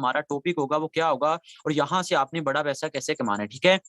हमारा टॉपिक होगा वो क्या होगा और यहाँ से आपने बड़ा पैसा कैसे कमाना है। ठीक है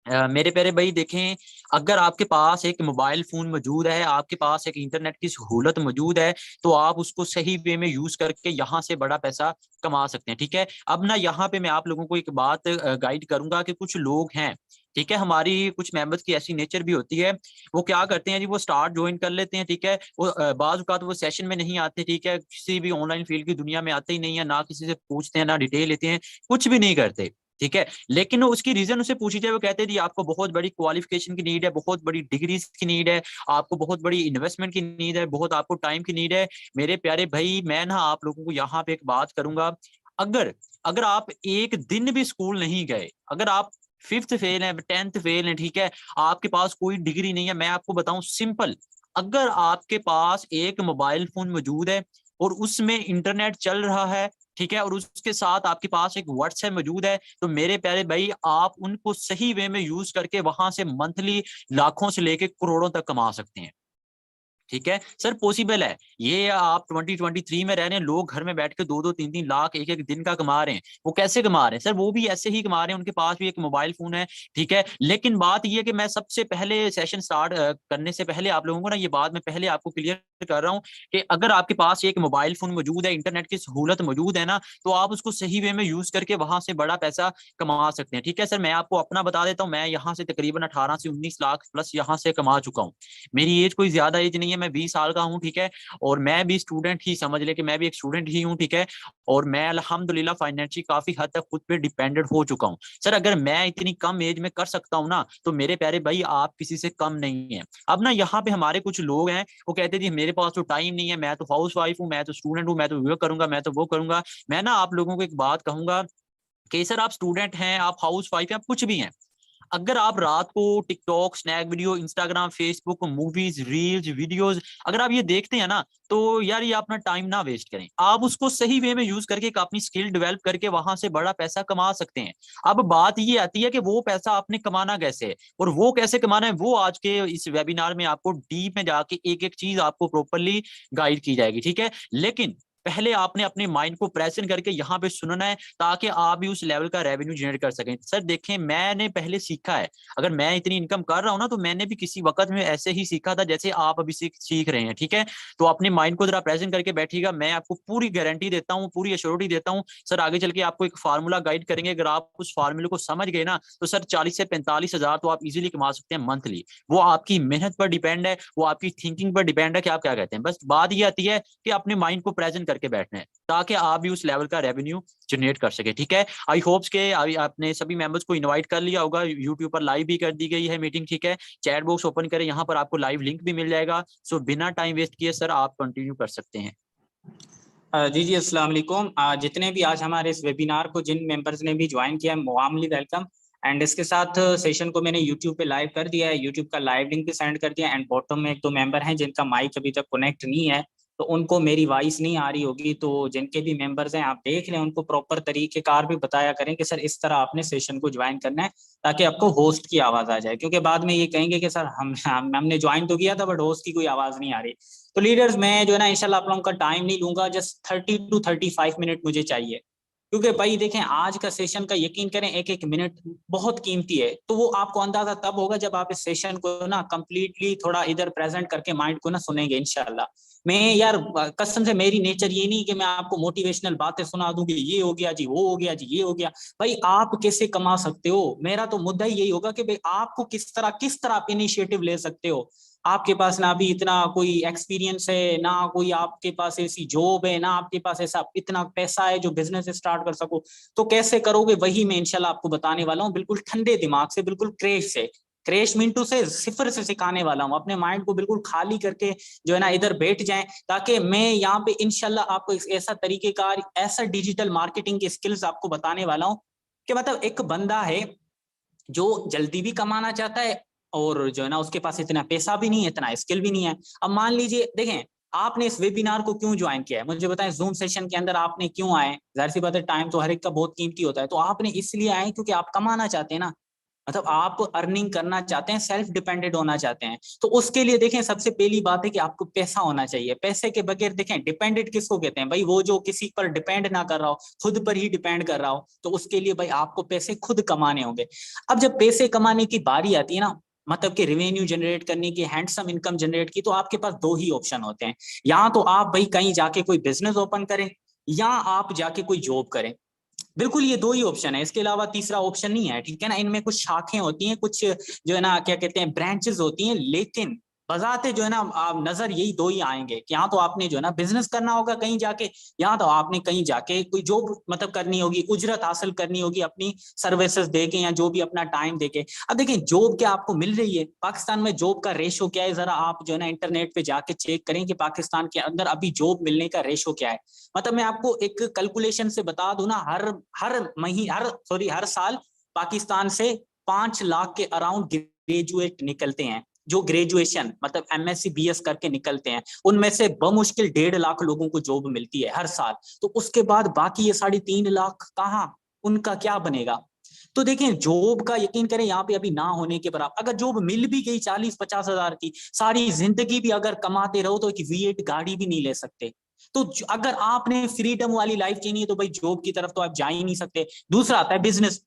मेरे प्यारे भाई देखें, अगर आपके पास एक मोबाइल फोन मौजूद है, आपके पास एक इंटरनेट की सहूलत मौजूद है, तो आप उसको सही वे में यूज करके यहाँ से बड़ा पैसा कमा सकते हैं। ठीक है, अब ना यहाँ पे मैं आप लोगों को एक बात गाइड करूंगा कि कुछ लोग हैं, ठीक है, हमारी कुछ मेंबर्स की ऐसी नेचर भी होती है, वो क्या करते हैं जी, वो स्टार्ट ज्वाइन कर लेते हैं, ठीक है, वो बाज औकात वो सेशन में नहीं आते, ठीक है, किसी भी ऑनलाइन फील्ड की दुनिया में आते ही नहीं है, ना किसी से पूछते हैं, ना डिटेल लेते हैं, कुछ भी नहीं करते। ठीक है, लेकिन उसकी रीजन उसे पूछी जाए, वो कहते हैं जी आपको बहुत बड़ी क्वालिफिकेशन की नीड है, बहुत बड़ी डिग्रीज की नीड है, आपको बहुत बड़ी इन्वेस्टमेंट की नीड है, बहुत आपको टाइम की नीड है। मेरे प्यारे भाई, मैं ना आप लोगों को यहाँ पे एक बात करूंगा, अगर अगर आप एक दिन भी स्कूल नहीं गए, अगर आप फिफ्थ फेल है, टेंथ फेल है, ठीक है, आपके पास कोई डिग्री नहीं है, मैं आपको बताऊं सिंपल, अगर आपके पास एक मोबाइल फोन मौजूद है और उसमें इंटरनेट चल रहा है, ठीक है, और उसके साथ आपके पास एक व्हाट्सएप मौजूद है, तो मेरे प्यारे भाई आप उनको सही वे में यूज करके वहां से मंथली लाखों से लेके करोड़ों तक कमा सकते हैं। ठीक है सर, पॉसिबल है ये। आप 2023 में रह रहे हैं, लोग घर में बैठ के 2-2 3-3 लाख एक एक दिन का कमा रहे हैं। वो कैसे कमा रहे हैं सर? वो भी ऐसे ही कमा रहे हैं, उनके पास भी एक मोबाइल फोन है। ठीक है, लेकिन बात ये है कि मैं सबसे पहले सेशन स्टार्ट करने से पहले आप लोगों को ना ये बात मैं पहले आपको क्लियर कर रहा हूँ कि अगर आपके पास एक मोबाइल फोन मौजूद है, इंटरनेट की सहूलत मौजूद है ना, तो आप उसको सही वे में यूज करके वहां से बड़ा पैसा कमा सकते हैं। ठीक है सर, मैं आपको अपना बता देता हूँ, मैं यहाँ से तकरीबन 18 से 19 लाख प्लस यहाँ से कमा चुका हूँ। मेरी एज कोई ज्यादा एज नहीं है, मैं 20 साल का हूँ। ठीक है, और मैं भी स्टूडेंट ही समझ ले कि मैं भी एक स्टूडेंट ही हूँ। ठीक है, और मैं अल्हम्दुलिल्लाह फाइनेंशियली काफी हद तक खुद पे डिपेंडेंट हो चुका हूँ। सर अगर मैं इतनी कम एज में कर सकता हूँ ना, तो मेरे प्यारे भाई आप किसी से कम नहीं है। अब ना यहाँ पे हमारे कुछ लोग हैं, वो कहते हैं जी मेरे पास तो टाइम नहीं है, मैं तो हाउस वाइफ हूँ, मैं तो स्टूडेंट हूँ, मैं तो वो करूंगा, मैं तो वो करूंगा। मैं ना आप लोगों को एक बात कहूंगा कि सर आप स्टूडेंट हैं, आप हाउस वाइफ हैं, आप कुछ भी हैं, अगर आप रात को TikTok, snack video, Instagram, Facebook, movies, reels, videos अगर आप ये देखते हैं ना, तो यार ये अपना टाइम ना वेस्ट करें, आप उसको सही वे में यूज करके एक अपनी स्किल डेवलप करके वहां से बड़ा पैसा कमा सकते हैं। अब बात ये आती है कि वो पैसा आपने कमाना कैसे है और वो कैसे कमाना है, वो आज के इस वेबिनार में आपको डीप में जाके एक एक चीज आपको प्रॉपरली गाइड की जाएगी। ठीक है, लेकिन पहले आपने अपने माइंड को प्रेजेंट करके यहाँ पे सुनना है, ताकि आप भी उस लेवल का रेवेन्यू जनरेट कर सकें। सर देखें, मैंने पहले सीखा है, अगर मैं इतनी इनकम कर रहा हूं ना, तो मैंने भी किसी वक्त में ऐसे ही सीखा था जैसे आप अभी सीख रहे हैं। ठीक है, तो अपने माइंड को जरा प्रेजेंट करके बैठिएगा, मैं आपको पूरी गारंटी देता हूँ, पूरी अश्योरिटी देता हूँ सर, आगे चल के आपको एक फार्मूला गाइड करेंगे, अगर आप उस फार्मूले को समझ गए ना, तो सर 40 से 45 हजार तो आप इजीली कमा सकते हैं मंथली। वो आपकी मेहनत पर डिपेंड है, वो आपकी थिंकिंग पर डिपेंड है कि आप क्या कहते हैं। बस बात ये आती है कि अपने माइंड को प्रेजेंट करके बैठना है, ताकि आप भी उस लेवल का रेवेन्यू जनरेट कर सके। ठीक है, आई होप्स के आपने सभी मेंबर्स को इनवाइट कर लिया होगा, यूट्यूब पर लाइव भी कर दी गई है मीटिंग। ठीक है, चैट बॉक्स ओपन करें, यहाँ पर आपको लाइव लिंक भी मिल जाएगा। सो बिना टाइम वेस्ट किए सर आप कंटिन्यू कर सकते हैं। जी जी, अस्सलाम वालेकुम। जितने भी आज हमारे इस वेबिनार को जिन मेंबर्स ने भी ज्वाइन किया है, वार्मली वेलकम। एंड इसके साथ सेशन को मैंने यूट्यूब पे लाइव कर दिया है, यूट्यूब का लाइव लिंक भी सेंड कर दिया। एंड बॉटम में एक दो मेंबर हैं जिनका माइक अभी तक कनेक्ट नहीं है, तो उनको मेरी वॉइस नहीं आ रही होगी, तो जिनके भी मेंबर्स हैं आप देख लें, उनको प्रॉपर तरीकेकार भी बताया करें कि सर इस तरह आपने सेशन को ज्वाइन करना है, ताकि आपको होस्ट की आवाज आ जाए। क्योंकि बाद में ये कहेंगे कि सर हमने ज्वाइन तो किया था बट होस्ट की कोई आवाज नहीं आ रही। तो लीडर्स, मैं जो है ना इंशाल्लाह आप लोगों का टाइम नहीं लूंगा, जस्ट 30 to 35 मिनट मुझे चाहिए। क्योंकि भाई देखें, आज का सेशन का यकीन करें एक एक मिनट बहुत कीमती है। तो वो आपको अंदाजा तब होगा जब आप इस सेशन को ना कंप्लीटली थोड़ा इधर प्रेजेंट करके माइंड को ना सुनेंगे इंशाल्लाह। मैं यार कसम से, मेरी नेचर ये नहीं कि मैं आपको मोटिवेशनल बातें सुना दूं कि ये हो गया जी, वो हो गया जी, ये हो गया। भाई आप कैसे कमा सकते हो, मेरा तो मुद्दा ही यही होगा कि भाई आपको किस तरह आप इनिशिएटिव ले सकते हो। आपके पास ना अभी इतना कोई एक्सपीरियंस है, ना कोई आपके पास ऐसी जॉब है, ना आपके पास ऐसा इतना पैसा है जो बिजनेस स्टार्ट कर सको। तो कैसे करोगे, वही मैं इंशाल्लाह आपको बताने वाला हूँ, बिल्कुल ठंडे दिमाग से, बिल्कुल क्रैश से, क्रैश मिंटू से, सिफर से सिखाने वाला हूँ। अपने माइंड को बिल्कुल खाली करके जो है ना इधर बैठ जाएं, ताकि मैं यहाँ पे इंशाल्लाह आपको ऐसा तरीकेकार, ऐसा डिजिटल मार्केटिंग के स्किल्स आपको बताने वाला हूँ कि मतलब एक बंदा है जो जल्दी भी कमाना चाहता है, और जो है ना उसके पास इतना पैसा भी नहीं है, इतना स्किल भी नहीं है। अब मान लीजिए, देखें, आपने इस वेबिनार को क्यों ज्वाइन किया है, मुझे बताएं। जूम सेशन के अंदर आपने क्यों आए? जाहिर सी बात है, टाइम तो हर एक का बहुत कीमती होता है, तो आपने इसलिए आए क्योंकि आप कमाना चाहते हैं ना। मतलब आप अर्निंग करना चाहते हैं, सेल्फ डिपेंडेंट होना चाहते हैं, तो उसके लिए देखें सबसे पहली बात है कि आपको पैसा होना चाहिए। पैसे के बगैर देखें डिपेंडेंट किसको कहते हैं भाई, वो जो किसी पर डिपेंड ना कर रहा हो, खुद पर ही डिपेंड कर रहा हो। तो उसके लिए भाई आपको पैसे खुद कमाने होंगे। अब जब पैसे कमाने की बारी आती है ना, मतलब कि रेवेन्यू जनरेट करने की, हैंडसम इनकम जनरेट की, तो आपके पास दो ही ऑप्शन होते हैं। या तो आप भाई कहीं जाके कोई बिजनेस ओपन करें, या आप जाके कोई जॉब करें। बिल्कुल ये दो ही ऑप्शन है, इसके अलावा तीसरा ऑप्शन नहीं है, ठीक है ना। इनमें कुछ शाखें होती हैं, कुछ जो है ना क्या कहते हैं ब्रांचेस होती हैं, लेकिन बजाते जो है ना आप नजर यही दो ही आएंगे कि यहाँ तो आपने जो है ना बिजनेस करना होगा कहीं जाके, यहाँ तो आपने कहीं जाके कोई जॉब मतलब करनी होगी, उजरत हासिल करनी होगी अपनी सर्विसेज देके या जो भी अपना टाइम देके। अब देखिए जॉब क्या आपको मिल रही है पाकिस्तान में, जॉब का रेशो क्या है, जरा आप जो है ना इंटरनेट पे जाके चेक करें कि पाकिस्तान के अंदर अभी जॉब मिलने का रेशो क्या है। मतलब मैं आपको एक कैलकुलेशन से बता दूं ना, हर साल पाकिस्तान से 5 लाख के अराउंड ग्रेजुएट निकलते हैं, जो ग्रेजुएशन मतलब एमएससी बीएस करके निकलते हैं, उनमें से बमुश्किल 1.5 लाख लोगों को जॉब मिलती है हर साल। तो उसके बाद बाकी ये 3.5 लाख कहाँ, उनका क्या बनेगा। तो देखें जॉब का यकीन करें यहाँ पे अभी ना होने के बराबर। अगर जॉब मिल भी गई 40-50 हजार की, सारी जिंदगी भी अगर कमाते रहो तो एक V8 गाड़ी भी नहीं ले सकते। तो अगर आपने फ्रीडम वाली लाइफ चाहिए है तो भाई जॉब की तरफ तो आप जा ही नहीं सकते। दूसरा आता है बिजनेस।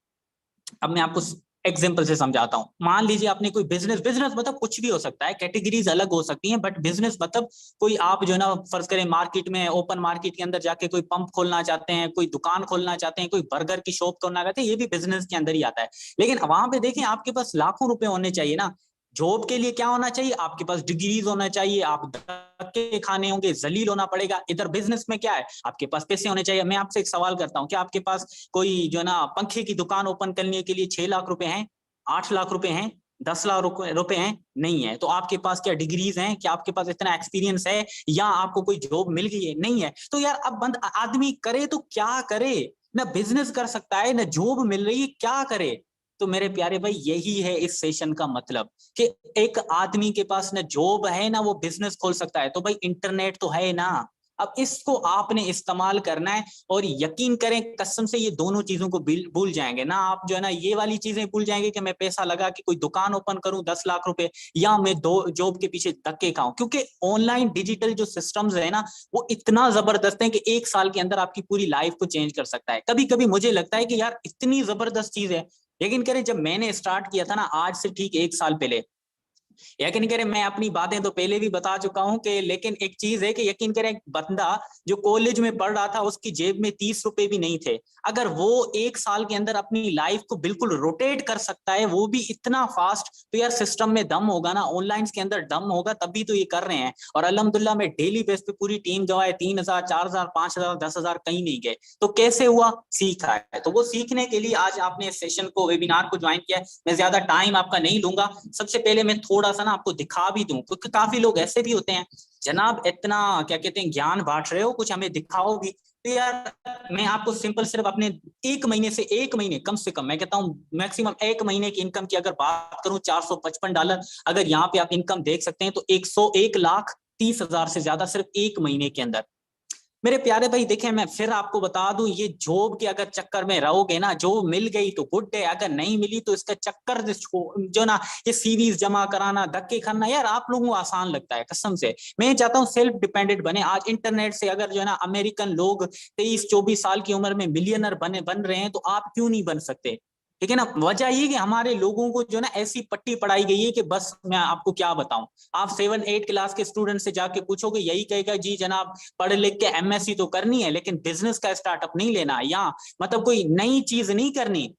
अब मैं आपको एग्जांपल से समझाता हूँ। मान लीजिए आपने कोई बिजनेस, बिजनेस मतलब कुछ भी हो सकता है, कैटेगरीज अलग हो सकती हैं, बट बिजनेस मतलब कोई आप जो है ना फर्ज करें मार्केट में, ओपन मार्केट के अंदर जाके कोई पंप खोलना चाहते हैं, कोई दुकान खोलना चाहते हैं, कोई बर्गर की शॉप खोलना चाहते हैं, ये भी बिजनेस के अंदर ही आता है। लेकिन वहां पे देखें आपके पास लाखों रुपए होने चाहिए ना। जॉब के लिए क्या होना चाहिए, आपके पास डिग्रीज होना चाहिए, आप धक्के खाने होंगे, जलील होना पड़ेगा। इधर बिजनेस में क्या है, आपके पास पैसे होने चाहिए। मैं आपसे एक सवाल करता हूँ, क्या आपके पास कोई जो है ना पंखे की दुकान ओपन करने के लिए 6 लाख रुपए हैं, 8 लाख रुपए हैं, 10 लाख रुपए हैं? नहीं है। तो आपके पास क्या डिग्रीज हैं, क्या आपके पास इतना एक्सपीरियंस है, या आपको कोई जॉब मिल गई है? नहीं है। तो यार अब बंद आदमी करे तो क्या करे, ना बिजनेस कर सकता है, ना जॉब मिल रही है, क्या करे। तो मेरे प्यारे भाई यही है इस सेशन का मतलब, कि एक आदमी के पास ना जॉब है ना वो बिजनेस खोल सकता है, तो भाई इंटरनेट तो है ना। अब इसको आपने इस्तेमाल करना है, और यकीन करें कसम से ये दोनों चीजों को भूल जाएंगे ना आप, जो है ना ये वाली चीजें भूल जाएंगे कि मैं पैसा लगा कि कोई दुकान ओपन करूं 10 लाख रुपए, या मैं दो जॉब के पीछे धक्के खाऊं। क्योंकि ऑनलाइन डिजिटल जो सिस्टम्स है ना वो इतना जबरदस्त है कि 1 साल के अंदर आपकी पूरी लाइफ को चेंज कर सकता है। कभी कभी मुझे लगता है कि यार इतनी जबरदस्त चीज है। यकीन करें जब मैंने स्टार्ट किया था ना आज से ठीक 1 साल पहले, यकीन करें मैं अपनी बातें तो पहले भी बता चुका हूं कि, लेकिन एक चीज है कि यकीन करें बंदा जो कॉलेज में पढ़ रहा था उसकी जेब में 30 रुपए भी नहीं थे, अगर वो 1 साल के अंदर अपनी लाइफ को बिल्कुल रोटेट कर सकता है, वो भी इतना फास्ट, तो यार सिस्टम में दम होगा ना, ऑनलाइन के अंदर दम होगा, तभी तो ये कर रहे हैं। और अल्हम्दुलिल्लाह में डेली बेस पे पूरी टीम जो है 3,000 4,000 5,000 10,000 कहीं नहीं गए। तो कैसे हुआ, सीखा है। तो वो सीखने के लिए आज आपने इस सेशन को, वेबिनार को ज्वाइन किया है। मैं ज्यादा टाइम आपका नहीं लूंगा। सबसे पहले मैं थोड़ा सा ना आपको दिखा भी दूं, क्योंकि काफी लोग ऐसे भी होते हैं, जनाब इतना क्या कहते हैं ज्ञान बांट रहे हो, कुछ हमें दिखाओ भी। तो यार मैं आपको सिंपल सिर्फ अपने 1 महीने कम से कम, मैं कहता हूं मैक्सिमम 1 महीने की इनकम की अगर बात करूं, $455, अगर यहाँ पे आप इनकम देख सकते हैं तो 1,30,000 से ज्यादा सिर्फ 1 महीने के अंदर। मेरे प्यारे भाई देखें मैं फिर आपको बता दूं, ये जॉब के अगर चक्कर में रहोगे ना, जॉब मिल गई तो गुड है, अगर नहीं मिली तो इसका चक्कर जो ना ये सीवीज जमा कराना, धक्के खाना, यार आप लोगों को आसान लगता है कसम से। मैं चाहता हूं सेल्फ डिपेंडेंट बने। आज इंटरनेट से अगर जो है ना अमेरिकन लोग 23-24 साल की उम्र में मिलियनर बन रहे हैं, तो आप क्यों नहीं बन सकते? ठीक है ना। वजह ये कि हमारे लोगों को जो ना ऐसी पट्टी पढ़ाई गई है कि बस मैं आपको क्या बताऊं। आप 7-8 क्लास के स्टूडेंट से जाके पूछोगे, यही कहेगा जी जनाब पढ़ लिख के एमएससी तो करनी है, लेकिन बिजनेस का स्टार्टअप नहीं लेना, या मतलब कोई नई चीज नहीं करनी,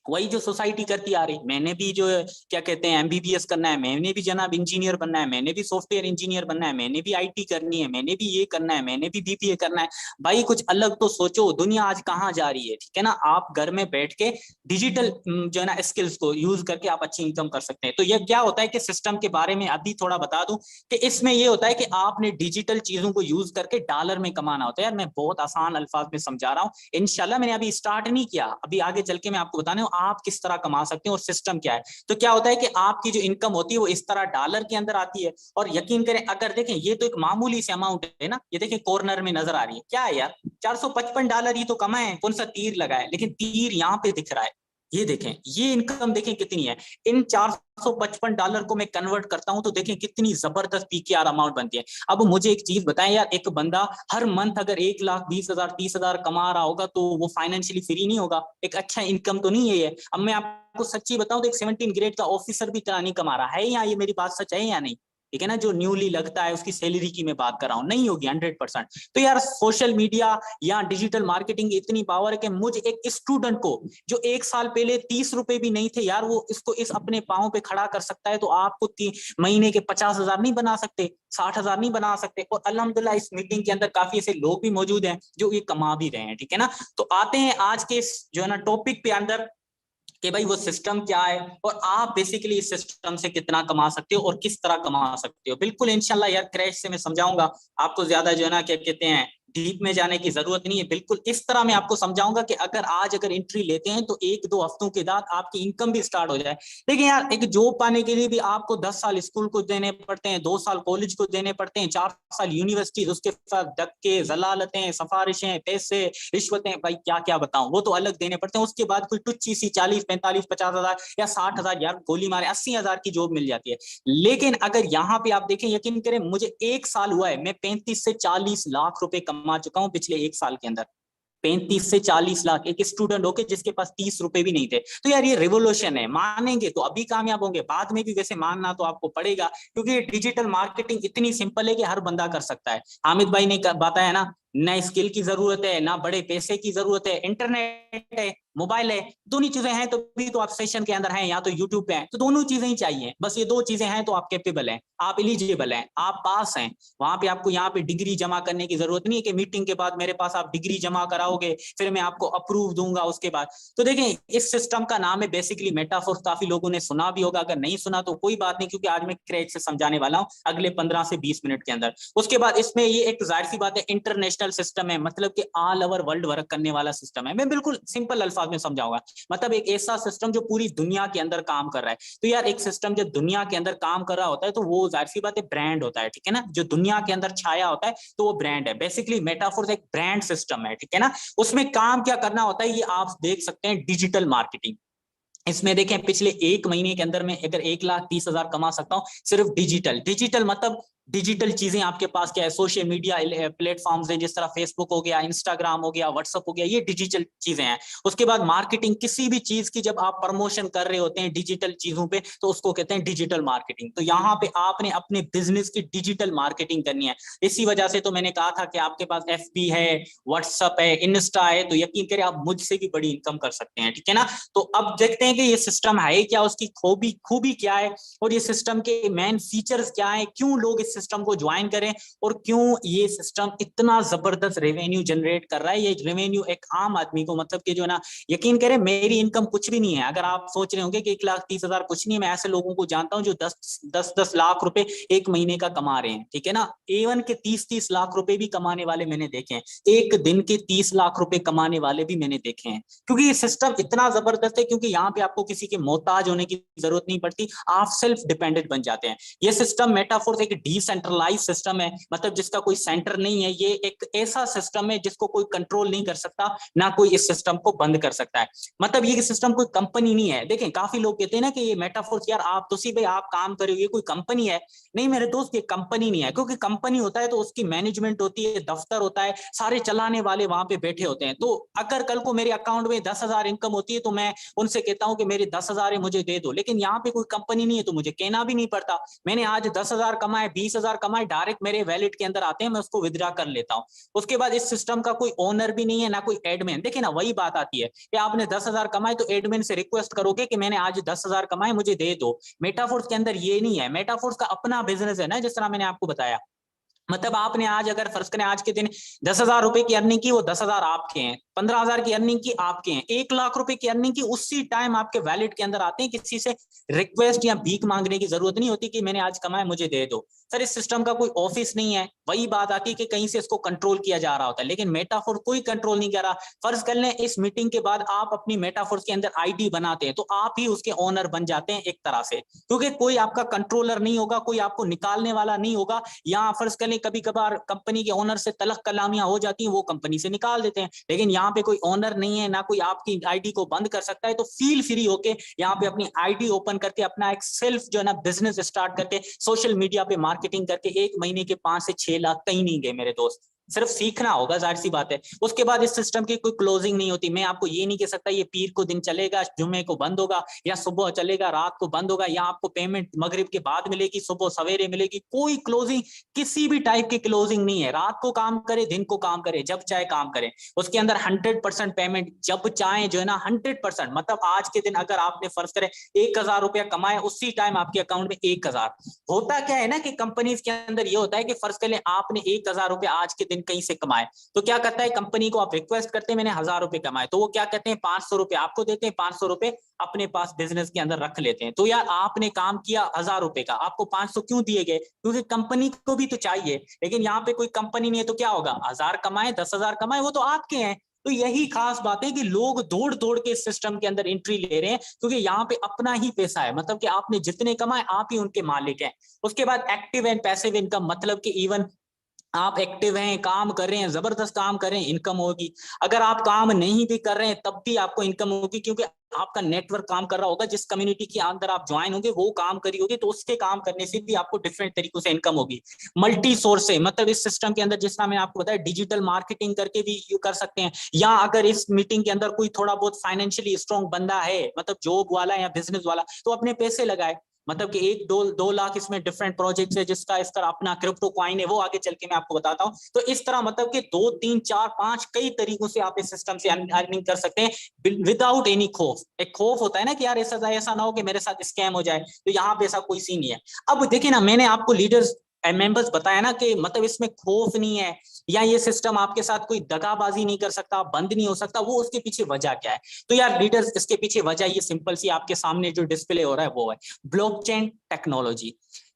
वही जो सोसाइटी करती आ रही। मैंने भी जो क्या कहते हैं एमबीबीएस करना है, मैंने भी जनाब इंजीनियर बनना है, मैंने भी सॉफ्टवेयर इंजीनियर बनना है, मैंने भी आईटी करनी है, मैंने भी ये करना है, मैंने भी बीपीए करना है। भाई कुछ अलग तो सोचो, दुनिया आज कहाँ जा रही है। ठीक है ना, आप घर में बैठ के डिजिटल जो है ना स्किल्स को यूज करके आप अच्छी इनकम कर सकते हैं। तो ये क्या होता है कि सिस्टम के बारे में अभी थोड़ा बता दूं, कि इसमें ये होता है कि आपने डिजिटल चीजों को यूज करके डॉलर में कमाना होता है। यार मैं बहुत आसान अल्फाज में समझा रहा हूँ, इंशाल्लाह मैंने अभी स्टार्ट नहीं किया, अभी आगे चल के मैं आपको बताने हूँ आप किस तरह कमा सकते हैं और सिस्टम क्या है। तो क्या होता है कि आपकी जो इनकम होती है वो इस तरह डॉलर के अंदर आती है। और यकीन करें अगर देखें ये तो एक मामूली से अमाउंट है ना, ये देखिए कॉर्नर में नजर आ रही है, क्या है यार $455 ही तो कमाए, कौन सा तीर लगा है, लेकिन तीर यहाँ पे दिख रहा है। ये देखें, ये इनकम देखें कितनी है। इन $455 को मैं कन्वर्ट करता हूं तो देखें कितनी जबरदस्त पीकेआर अमाउंट बनती है। अब मुझे एक चीज बताएं यार, एक बंदा हर मंथ अगर 1,20,000 30,000 कमा रहा होगा तो वो फाइनेंशियली फ्री नहीं होगा? एक अच्छा इनकम तो नहीं है ये? अब मैं आपको सच्ची बताऊं तो एक 17 ग्रेड का ऑफिसर भी इतना नहीं कमा रहा है या? ये मेरी बात सच है या नहीं? ठीक है ना, जो न्यूली लगता है उसकी सैलरी की मैं बात कर रहा हूं, नहीं होगी 100%। तो यार सोशल मीडिया या डिजिटल मार्केटिंग इतनी पावर है कि मुझे एक स्टूडेंट को जो 1 साल पहले 30 रुपए भी नहीं थे यार, वो इसको इस अपने पांव पे खड़ा कर सकता है। तो आपको महीने के 50,000 नहीं बना सकते, 60,000 नहीं बना सकते? और अल्हम्दुलिल्लाह इस मीटिंग के अंदर काफी ऐसे लोग भी मौजूद हैं जो ये कमा भी रहे हैं। ठीक है ना, तो आते हैं आज के जो है ना टॉपिक पे अंदर कि भाई वो सिस्टम क्या है और आप बेसिकली इस सिस्टम से कितना कमा सकते हो और किस तरह कमा सकते हो। बिल्कुल इंशाल्लाह यार क्रैश से मैं समझाऊंगा आपको, ज्यादा जो है ना क्या कहते हैं डीप में जाने की जरूरत नहीं है। बिल्कुल इस तरह मैं आपको समझाऊंगा कि अगर एंट्री लेते हैं तो 1-2 हफ्तों के बाद आपकी इनकम भी स्टार्ट हो जाए। लेकिन यार एक जॉब पाने के लिए भी आपको 10 साल स्कूल को देने पड़ते हैं, 2 साल कॉलेज को देने पड़ते हैं, 4 साल यूनिवर्सिटी, उसके साथ धक्के, जलालतें, सिफारिशें, पैसे, रिश्वतें, भाई क्या क्या बताऊं, वो तो अलग देने पड़ते हैं। उसके बाद कोई टुच्ची सी 40, 45, 50,000 या 60,000 यार गोली मारे 80,000 की जॉब मिल जाती है। लेकिन अगर यहाँ पे आप देखें, यकीन करें मुझे 1 साल हुआ है, मैं 35 से 40 लाख रुपए कमा चुका हूं पिछले 1 साल के अंदर। 35 से 40 लाख एक स्टूडेंट होके जिसके पास 30 रुपए भी नहीं थे। तो यार ये रिवोल्यूशन है, मानेंगे तो अभी कामयाब होंगे, बाद में भी वैसे मानना तो आपको पड़ेगा, क्योंकि डिजिटल मार्केटिंग इतनी सिंपल है कि हर बंदा कर सकता है। हामिद भाई ने बताया ना, ना स्किल की जरूरत है, ना बड़े पैसे की जरूरत है, इंटरनेट है, मोबाइल है, दोनों चीजें हैं तो भी तो आप सेशन के अंदर हैं या तो यूट्यूब पे हैं, तो दोनों चीजें ही चाहिए। बस ये 2 चीजें हैं तो आप कैपेबल हैं, आप एलिजिबल हैं, आप पास हैं। वहां पे आपको यहाँ पे डिग्री जमा करने की जरूरत नहीं है कि मीटिंग के बाद मेरे पास आप डिग्री जमा कराओगे फिर मैं आपको अप्रूव दूंगा उसके बाद। तो देखें इस सिस्टम का नाम है बेसिकली मेटाफोर्स। काफी लोगों ने सुना भी होगा, अगर नहीं सुना तो कोई बात नहीं, क्योंकि आज मैं क्रैच से समझाने वाला हूँ अगले 15 से 20 मिनट के अंदर। उसके बाद इसमें ये एक जाहिर सी बात है इंटरनेशनल सिस्टम है, मतलब कि ऑल ओवर वर्ल्ड वर्क करने वाला सिस्टम है। मैं बिल्कुल सिंपल अल्फाज में समझाऊंगा, मतलब एक ऐसा सिस्टम जो पूरी दुनिया के अंदर काम कर रहा है। तो यार एक सिस्टम जो दुनिया के अंदर काम कर रहा होता है तो वो जाहिर सी बात है ब्रांड होता है। ठीक है ना, जो दुनिया के अंदर छाया होता है तो वो ब्रांड है। बेसिकली मेटाफोर्स एक ब्रांड सिस्टम है। ठीक है ना, उसमें काम क्या करना होता है ये आप देख सकते हैं, डिजिटल मार्केटिंग। इसमें देखें पिछले 1 महीने के अंदर में अगर 1,30,000 कमा सकता हूं सिर्फ डिजिटल। डिजिटल मतलब डिजिटल चीजें आपके पास क्या है, सोशल मीडिया प्लेटफॉर्म्स हैं, जिस तरह फेसबुक हो गया, इंस्टाग्राम हो गया, व्हाट्सएप हो गया, ये डिजिटल चीजें हैं। उसके बाद मार्केटिंग, किसी भी चीज की जब आप प्रमोशन कर रहे होते हैं डिजिटल चीजों पे तो उसको कहते हैं डिजिटल मार्केटिंग। तो यहाँ पे आपने अपने बिजनेस की डिजिटल मार्केटिंग करनी है। इसी वजह से तो मैंने कहा था कि आपके पास FB है, व्हाट्सएप है, इंस्टा है, तो यकीन करें आप मुझसे भी बड़ी इनकम कर सकते हैं। ठीक है ना, तो अब देखते हैं कि ये सिस्टम है क्या, उसकी खूबी क्या है और ये सिस्टम के मेन फीचर्स क्या है, क्यों लोग इस सिस्टम को ज्वाइन करें और क्यों ये सिस्टम इतना जबरदस्त रेवेन्यू जनरेट कर रहा है। ये रेवेन्यू एक आम आदमी को, मतलब कि जो है ना, यकीन करें मेरी इनकम कुछ भी नहीं है। अगर आप सोच रहे होंगे कि 1,30,000 कुछ नहीं है, मैं ऐसे लोगों को जानता हूं जो 10 लाख रुपए 1 महीने का कमा रहे हैं। ठीक है ना, A1 के 30 लाख रुपए भी कमाने वाले मैंने देखे हैं, एक दिन के 30 लाख रुपए कमाने वाले भी मैंने देखे हैं, क्योंकि ये सिस्टम इतना जबरदस्त है। क्योंकि यहाँ पे आपको किसी के मोहताज होने की जरूरत नहीं पड़ती, आप सेल्फ डिपेंडेंट बन जाते हैं। ये सिस्टम मेटाफोर्स एक डिसेंट्रलाइज सिस्टम है, मतलब जिसका कोई सेंटर नहीं है। ये एक ऐसा सिस्टम है जिसको कोई कंट्रोल नहीं कर सकता, ना कोई इस सिस्टम को बंद कर सकता है। मतलब ये सिस्टम कोई कंपनी नहीं है। देखें काफी लोग कहते हैं ना कि ये मेटाफोर्स, यार आप तो सी भाई आप काम कर रहे हो, ये कोई कंपनी है। नहीं मेरे दोस्त, ये कंपनी नहीं है, क्योंकि कंपनी होता है तो उसकी मैनेजमेंट होती है, दफ्तर होता है, सारे चलाने वाले वहां पे बैठे होते हैं। तो अगर कल को मेरे अकाउंट में 10,000 इनकम होती है तो मैं उनसे कहता हूं कि मेरे 10,000 है मुझे दे दो, लेकिन यहाँ पे कोई कंपनी नहीं है तो मुझे कहना भी नहीं पड़ता। मैंने आज 10,000 कमाए, 20,000 कमाए, डायरेक्ट मेरे वैलेट के अंदर आते हैं, मैं उसको विड्रॉ कर लेता हूँ। उसके बाद इस सिस्टम का कोई ओनर भी नहीं है, ना कोई एडमिन। देखिए ना, वही बात आती है कि आपने 10,000 कमाए तो एडमिन से रिक्वेस्ट करोगे कि मैंने आज 10,000 कमाए मुझे दे दो। मेटाफोर्स के अंदर ये नहीं है। मेटाफोर्स का अपना बिजनेस है ना, जिस तरह मैंने आपको बताया। मतलब आपने आज अगर फर्ज करें आज के दिन 10,000 रुपए की अर्निंग की, वो 10,000 आपके हैं, 15,000 की अर्निंग की आपके हैं, 1 लाख रुपए की अर्निंग की उसी टाइम आपके वैलेट के अंदर आते हैं। किसी से रिक्वेस्ट या भीख मांगने की जरूरत नहीं होती कि मैंने आज कमाया मुझे दे दो। सर इस सिस्टम का कोई ऑफिस नहीं है, वही बात आती है कि कहीं से इसको कंट्रोल किया जा रहा होता है, लेकिन मेटाफोर कोई कंट्रोल नहीं कर रहा। फर्ज कर लें इस मीटिंग के बाद आप अपनी मेटाफोर के अंदर आईडी बनाते हैं, तो आप ही उसके ओनर बन जाते हैं एक तरह से, क्योंकि कोई आपका कंट्रोलर नहीं होगा, कोई आपको निकालने वाला नहीं होगा। यहाँ फर्ज कर लें कभी कभार कंपनी के ओनर से तलक कलामियां हो जाती हैं, वो कंपनी से निकाल देते हैं, लेकिन यहाँ पे कोई ओनर नहीं है, ना कोई आपकी आईडी को बंद कर सकता है। तो फील फ्री होके यहाँ पे अपनी आईडी ओपन करके अपना एक सेल्फ जो है ना बिजनेस स्टार्ट करके सोशल मीडिया पे मार्केटिंग करके 1 महीने के 5 से 6 लाख कहीं नहीं गए मेरे दोस्त। सिर्फ सीखना होगा, जाहिर सी बात है। उसके बाद इस सिस्टम की कोई क्लोजिंग नहीं होती। मैं आपको ये नहीं कह सकता ये पीर को दिन चलेगा, जुम्मे को बंद होगा, या सुबह चलेगा रात को बंद होगा, या आपको पेमेंट मगरिब के बाद मिलेगी, सुबह सवेरे मिलेगी। कोई क्लोजिंग, किसी भी टाइप की क्लोजिंग नहीं है। रात को काम करे, दिन को काम करे, जब चाहे काम करे। उसके अंदर 100% पेमेंट जब चाहे जो है ना 100%, मतलब आज के दिन अगर आपने फर्ज करे 1000 रुपया कमाए, उसी टाइम आपके अकाउंट में 1000। होता क्या है ना कि कंपनीज के अंदर ये होता है कि फर्ज कर ले आपने 1000 रुपया आज के दिन कहीं से कमाए, तो क्या करता है कंपनी को आप रिक्वेस्ट करते हैं मैंने 1000 रुपए कमाए, तो वो क्या कहते हैं 500 रुपए आपको देते हैं, 500 रुपए अपने पास बिजनेस के अंदर रख लेते हैं। तो यार आपने काम किया 1000 रुपए का, आपको 500 क्यों दिए गए? क्योंकि कंपनी को भी तो चाहिए। लेकिन यहाँ पे कोई कंपनी नहीं है, तो क्या होगा? 1000 कमाए 10,000 कमाए, वो तो आपके हैं। तो यही खास बात है कि लोग दौड़ दौड़ के इस सिस्टम के अंदर एंट्री ले रहे हैं, क्योंकि यहाँ पे अपना ही पैसा है, मतलब कि आपने जितने कमाए आप ही उनके मालिक हैं। उसके बाद एक्टिव एंड पैसिव इनकम, मतलब कि इवन आप एक्टिव हैं, काम कर रहे हैं, जबरदस्त काम कर रहे हैं, इनकम होगी। अगर आप काम नहीं भी कर रहे हैं तब भी आपको इनकम होगी, क्योंकि आपका नेटवर्क काम कर रहा होगा। जिस कम्युनिटी के अंदर आप ज्वाइन होंगे वो काम करी होगी, तो उसके काम करने से भी आपको डिफरेंट तरीकों से इनकम होगी। मल्टी सोर्स है, मतलब इस सिस्टम के अंदर जिस तरह मैंने आपको बताया डिजिटल मार्केटिंग करके भी यू कर सकते हैं। या अगर इस मीटिंग के अंदर कोई थोड़ा बहुत फाइनेंशियली स्ट्रॉन्ग बंदा है, मतलब जॉब वाला या बिजनेस वाला, तो अपने पैसे लगाए, मतलब कि 1-2 लाख इसमें डिफरेंट प्रोजेक्ट्स है, जिसका इसका अपना क्रिप्टो कॉइन है, वो आगे चल के मैं आपको बताता हूँ। तो इस तरह मतलब कि 2 3 4 5 कई तरीकों से आप इस सिस्टम से अर्निंग कर सकते हैं विदाउट एनी खौफ। एक खौफ होता है ना कि यार ऐसा ना हो कि मेरे साथ स्कैम हो जाए, तो यहाँ पे ऐसा कोई सीन नहीं है। अब देखिए ना, मैंने आपको लीडर्स मेंबर्स बताया ना कि मतलब इसमें खौफ नहीं है, या ये सिस्टम आपके साथ कोई दगाबाजी नहीं कर सकता, बंद नहीं हो सकता। वो उसके पीछे वजह क्या है? तो यार लीडर्स, इसके पीछे वजह ये सिंपल सी आपके सामने जो डिस्प्ले हो रहा है वो है ब्लॉकचेन टेक्नोलॉजी।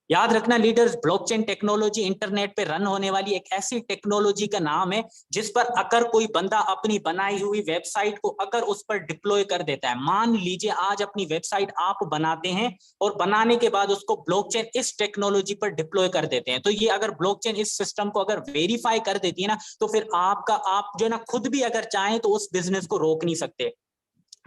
याद रखना लीडर्स, ब्लॉकचेन टेक्नोलॉजी इंटरनेट पे रन होने वाली एक ऐसी टेक्नोलॉजी का नाम है जिस पर अगर कोई बंदा अपनी बनाई हुई वेबसाइट को अगर उस पर डिप्लॉय कर देता है, मान लीजिए आज अपनी वेबसाइट आप बनाते हैं और बनाने के बाद उसको ब्लॉकचेन इस टेक्नोलॉजी पर डिप्लॉय कर देते हैं, तो ये अगर ब्लॉकचेन इस सिस्टम को अगर वेरीफाई कर देती है ना, तो फिर आप जो है ना खुद भी अगर चाहें तो उस बिजनेस को रोक नहीं सकते।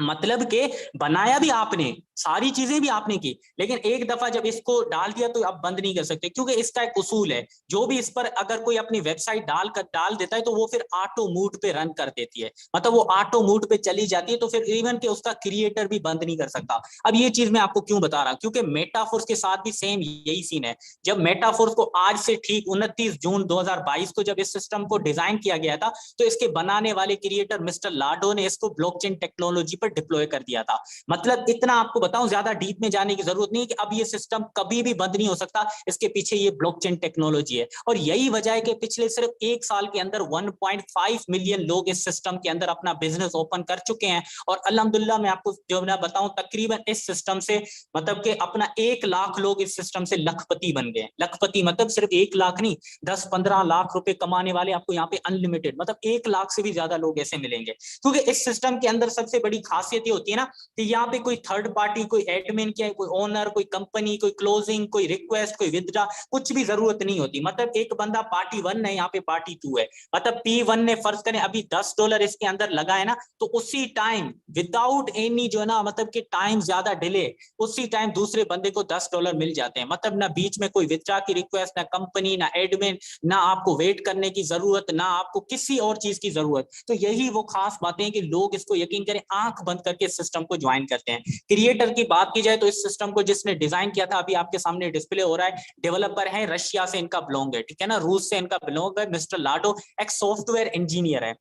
मतलब के बनाया भी आपने, सारी चीजें भी आपने की, लेकिन एक दफा जब इसको डाल दिया तो आप बंद नहीं कर सकते, क्योंकि इसका एक उसूल है। जो भी इस पर अगर कोई अपनी वेबसाइट डाल देता है तो वो फिर ऑटो मोड पे रन कर देती है, मतलब वो ऑटो मोड पे चली जाती है, तो फिर इवन के उसका क्रिएटर भी बंद नहीं कर सकता। अब ये चीज मैं आपको क्यों बता रहा हूं, क्योंकि मेटाफोर्स के साथ भी सेम यही सीन है। जब मेटाफोर्स को आज से ठीक 29 जून 2022 को जब इस सिस्टम को डिजाइन किया गया था, तो इसके बनाने वाले क्रिएटर मिस्टर लाडो ने इसको ब्लॉकचेन टेक्नोलॉजी पर डिप्लॉय कर दिया था। मतलब इतना आपको बताऊं, ज्यादा डीप में जाने की जरूरत नहीं कि अब ये सिस्टम कभी भी बंद नहीं हो सकता, इसके पीछे ये ब्लॉकचेन टेक्नोलॉजी है। और यही वजह है कि पिछले सिर्फ 1 साल के अंदर 1.5 मिलियन लोग इस सिस्टम के अंदर अपना बिजनेस ओपन कर चुके हैं। और अल्हम्दुलिल्लाह मैं आपको जो मैं बताऊं, तकरीबन इस सिस्टम से मतलब कि अपना 1 लाख लोग इस सिस्टम से लखपति बन गए। लखपति मतलब सिर्फ 1 लाख नहीं, 10-15 लाख रुपए कमाने वाले आपको यहाँ पे अनलिमिटेड, मतलब 1 लाख से भी ज्यादा लोग ऐसे मिलेंगे। क्योंकि इस सिस्टम के अंदर सबसे बड़ी खासियत ये होती है ना कि यहाँ पे कोई थर्ड पार्टी, कोई एडमिन क्या है, कोई ओनर, कोई कंपनी, कोई क्लोजिंग, कोई रिक्वेस्ट, कोई विथड्रॉ, कुछ भी जरूरत नहीं होती। मतलब एक बंदा पार्टी 1 है, यहाँ पे पार्टी 2 है। मतलब P1 ने फर्ज करें अभी $10 इसके अंदर लगा है ना, तो उसी टाइम विदाउट एनी जो है ना, मतलब कि टाइम ज्यादा डिले, उसी टाइम दूसरे बंदे को $10 मिल जाते हैं। मतलब ना बीच में कोई विथड्रॉ की रिक्वेस्ट, ना कंपनी, ना एडमिन, ना आपको वेट करने की जरूरत, ना आपको किसी और चीज की जरूरत। तो यही वो खास बातें हैं कि लोग इसको यकीन करें आंख बंद करके सिस्टम को ज्वाइन करते हैं। क्रिएटर की बात की जाए तो इस सिस्टम को जिसने डिजाइन किया था, अभी आपके सामने डिस्प्ले हो रहा है, डेवलपर है, रशिया से इनका बिलोंग है, ठीक है ना, रूस से इनका बिलोंग है। मिस्टर लाडो एक सॉफ्टवेयर इंजीनियर है।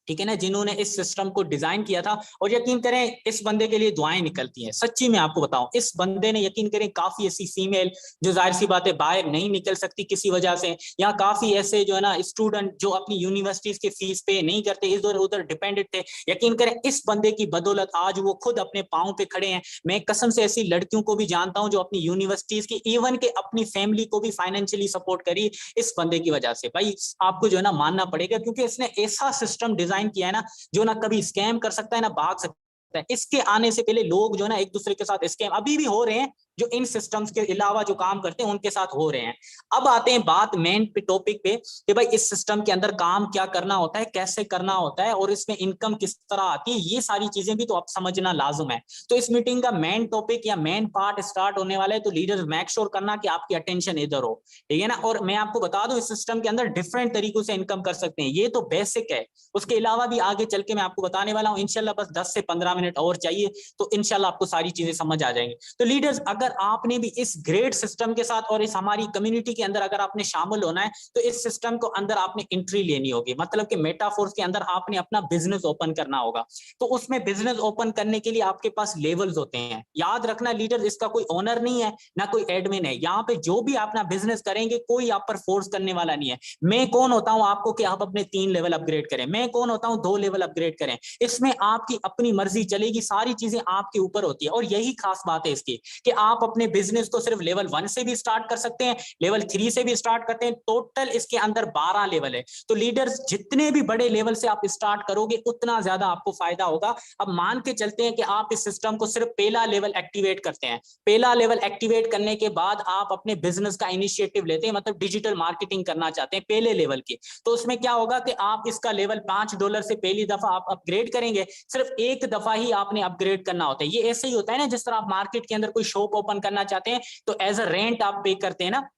ठीक है ना, जिन्होंने इस सिस्टम को डिजाइन किया था। और यकीन करें इस बंदे के लिए दुआएं निकलती हैं, सच्ची में आपको बताऊं, इस बंदे ने यकीन करें काफी ऐसी फीमेल जो जाहिर सी बात है बाहर नहीं निकल सकती किसी वजह से, या काफी ऐसे जो है ना स्टूडेंट जो अपनी यूनिवर्सिटीज के फीस पे नहीं करते, इधर उधर डिपेंडेंट थे, यकीन करें इस बंदे की बदौलत आज वो खुद अपने पांव पे खड़े हैं। मैं कसम से ऐसी लड़कियों को भी जानता हूं जो अपनी यूनिवर्सिटीज की, इवन के अपनी फैमिली को भी फाइनेंशियली सपोर्ट करी इस बंदे की वजह से। भाई आपको जो है ना मानना पड़ेगा, क्योंकि इसने ऐसा सिस्टम डिजाइन किया है ना जो ना कभी स्कैम कर सकता है ना भाग सकता है। इसके आने से पहले लोग जो है ना एक दूसरे के साथ स्कैम अभी भी हो रहे हैं, जो इन सिस्टम्स के अलावा जो काम करते हैं उनके साथ हो रहे हैं। अब आते हैं बात मेन टॉपिक पे कि भाई इस सिस्टम के अंदर काम क्या करना होता है, कैसे करना होता है, और इसमें इनकम किस तरह आती है, ये सारी चीजें भी तो आप समझना लाजुम है। तो इस मीटिंग का मेन टॉपिक या मेन पार्ट स्टार्ट होने वाला है, तो लीडर्स मेक श्योर करना कि आपकी अटेंशन इधर हो, ठीक है ना। और मैं आपको बता दूं इस सिस्टम के अंदर डिफरेंट तरीकों से इनकम कर सकते हैं, ये तो बेसिक है। उसके अलावा भी आगे चल के मैं आपको बताने वाला हूं इंशाल्लाह, बस 10 से 15 मिनट और चाहिए तो इंशाल्लाह आपको सारी चीजें समझ आ जाएंगी। तो लीडर्स अगर आपने भी इस ग्रेट सिस्टम के साथ और इस हमारी कम्युनिटी के अंदर अगर आपने शामिल होना है, तो इस सिस्टम को अंदर आपने एंट्री लेनी होगी, मतलब कि मेटाफोर्स के अंदर आपने अपना बिजनेस ओपन करना होगा। तो उसमें बिजनेस ओपन करने के लिए आपके पास लेवल्स होते हैं, याद रखना लीडर, इसका कोई ओनर नहीं है ना कोई एडमिन है। यहाँ पे जो भी अपना बिजनेस करेंगे कोई आप पर फोर्स करने वाला नहीं है। मैं कौन होता हूं आपको कि आप अपने 3 लेवल अपग्रेड करें, मैं कौन होता हूं 2 लेवल अपग्रेड करें, इसमें आपकी अपनी मर्जी चलेगी, सारी चीजें आपके ऊपर होती है। और यही खास बात है इसकी कि आप अपने बिजनेस को सिर्फ लेवल 1 से भी स्टार्ट कर सकते हैं, लेवल 3 से भी स्टार्ट करते हैं, टोटल इसके अंदर 12 लेवल है। तो लीडर्स जितने भी बड़े लेवल से आप स्टार्ट करोगे उतना ज्यादा आपको फायदा होगा। अब मान के चलते हैं कि आप इस सिस्टम को सिर्फ पहला लेवल एक्टिवेट करते हैं, पहला लेवल एक्टिवेट करने के बाद आप अपने बिजनेस का इनिशिएटिव लेते हैं, मतलब डिजिटल मार्केटिंग करना चाहते हैं पहले लेवल की। तो उसमें क्या होगा कि आप इसका लेवल $5 से पहली दफा आप अपग्रेड करेंगे, सिर्फ एक दफा ही आपने अपग्रेड करना होता है। ये ऐसे ही होता है ना जिस तरह आप मार्केट के अंदर कोई शॉप ओपन करना चाहते हैं तो एज अ रेंट आप पे करते हैं ना,